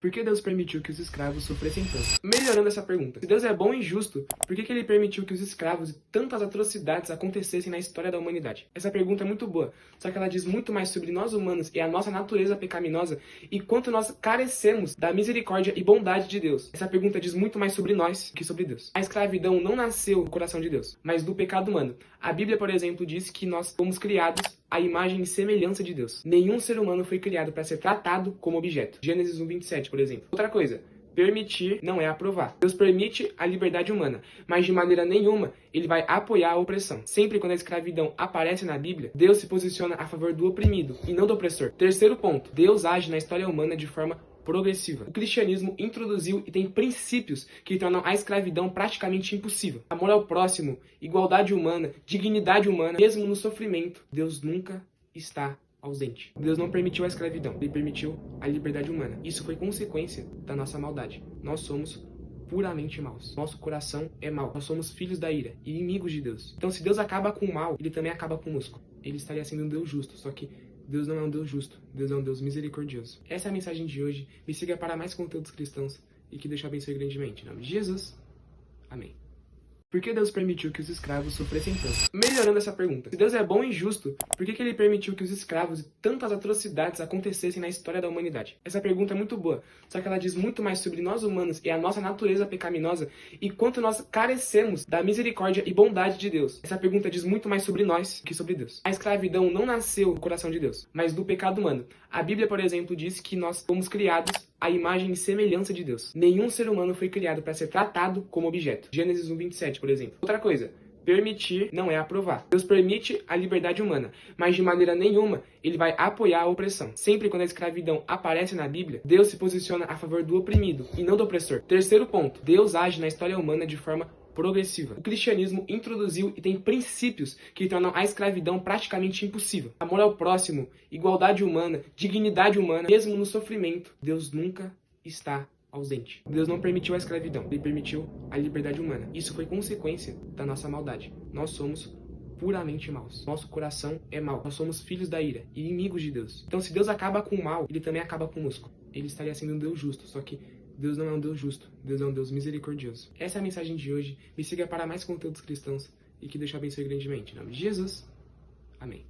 Por que Deus permitiu que os escravos sofressem tanto? Melhorando essa pergunta, se Deus é bom e justo, por que Ele permitiu que os escravos e tantas atrocidades acontecessem na história da humanidade? Essa pergunta é muito boa, só que ela diz muito mais sobre nós humanos e a nossa natureza pecaminosa e quanto nós carecemos da misericórdia e bondade de Deus. Essa pergunta diz muito mais sobre nós que sobre Deus. A escravidão não nasceu do coração de Deus, mas do pecado humano. A Bíblia, por exemplo, diz que nós fomos criados à imagem e semelhança de Deus. Nenhum ser humano foi criado para ser tratado como objeto. Gênesis 1:27, por exemplo. Outra coisa, permitir não é aprovar. Deus permite a liberdade humana, mas de maneira nenhuma ele vai apoiar a opressão. Sempre quando a escravidão aparece na Bíblia, Deus se posiciona a favor do oprimido e não do opressor. Terceiro ponto, Deus age na história humana de forma progressiva. O cristianismo introduziu e tem princípios que tornam a escravidão praticamente impossível. Amor ao próximo, igualdade humana, dignidade humana, mesmo no sofrimento, Deus nunca está ausente. Deus não permitiu a escravidão, Ele permitiu a liberdade humana. Isso foi consequência da nossa maldade. Nós somos puramente maus. Nosso coração é mau. Nós somos filhos da ira, inimigos de Deus. Então, se Deus acaba com o mal, Ele também acaba conosco. Ele estaria sendo um Deus justo, só que Deus não é um Deus justo, Deus é um Deus misericordioso. Essa é a mensagem de hoje. Me siga para mais conteúdos cristãos e que Deus te abençoe grandemente. Em nome de Jesus, amém. Por que Deus permitiu que os escravos sofressem tanto? Melhorando essa pergunta, se Deus é bom e justo, por que Ele permitiu que os escravos e tantas atrocidades acontecessem na história da humanidade? Essa pergunta é muito boa, só que ela diz muito mais sobre nós humanos e a nossa natureza pecaminosa e quanto nós carecemos da misericórdia e bondade de Deus. Essa pergunta diz muito mais sobre nós que sobre Deus. A escravidão não nasceu do coração de Deus, mas do pecado humano. A Bíblia, por exemplo, diz que nós fomos criados à imagem e semelhança de Deus. Nenhum ser humano foi criado para ser tratado como objeto. Gênesis 1:27, por exemplo. Outra coisa, permitir não é aprovar. Deus permite a liberdade humana, mas de maneira nenhuma ele vai apoiar a opressão. Sempre quando a escravidão aparece na Bíblia, Deus se posiciona a favor do oprimido e não do opressor. Terceiro ponto, Deus age na história humana de forma progressiva. O cristianismo introduziu e tem princípios que tornam a escravidão praticamente impossível. Amor ao próximo, igualdade humana, dignidade humana, mesmo no sofrimento, Deus nunca está ausente. Deus não permitiu a escravidão, Ele permitiu a liberdade humana. Isso foi consequência da nossa maldade. Nós somos puramente maus. Nosso coração é mau. Nós somos filhos da ira, inimigos de Deus. Então, se Deus acaba com o mal, Ele também acaba conosco. Ele estaria sendo um Deus justo, só que Deus não é um Deus justo, Deus é um Deus misericordioso. Essa é a mensagem de hoje. Me siga para mais conteúdos cristãos e que Deus te abençoe grandemente. Em nome de Jesus, amém.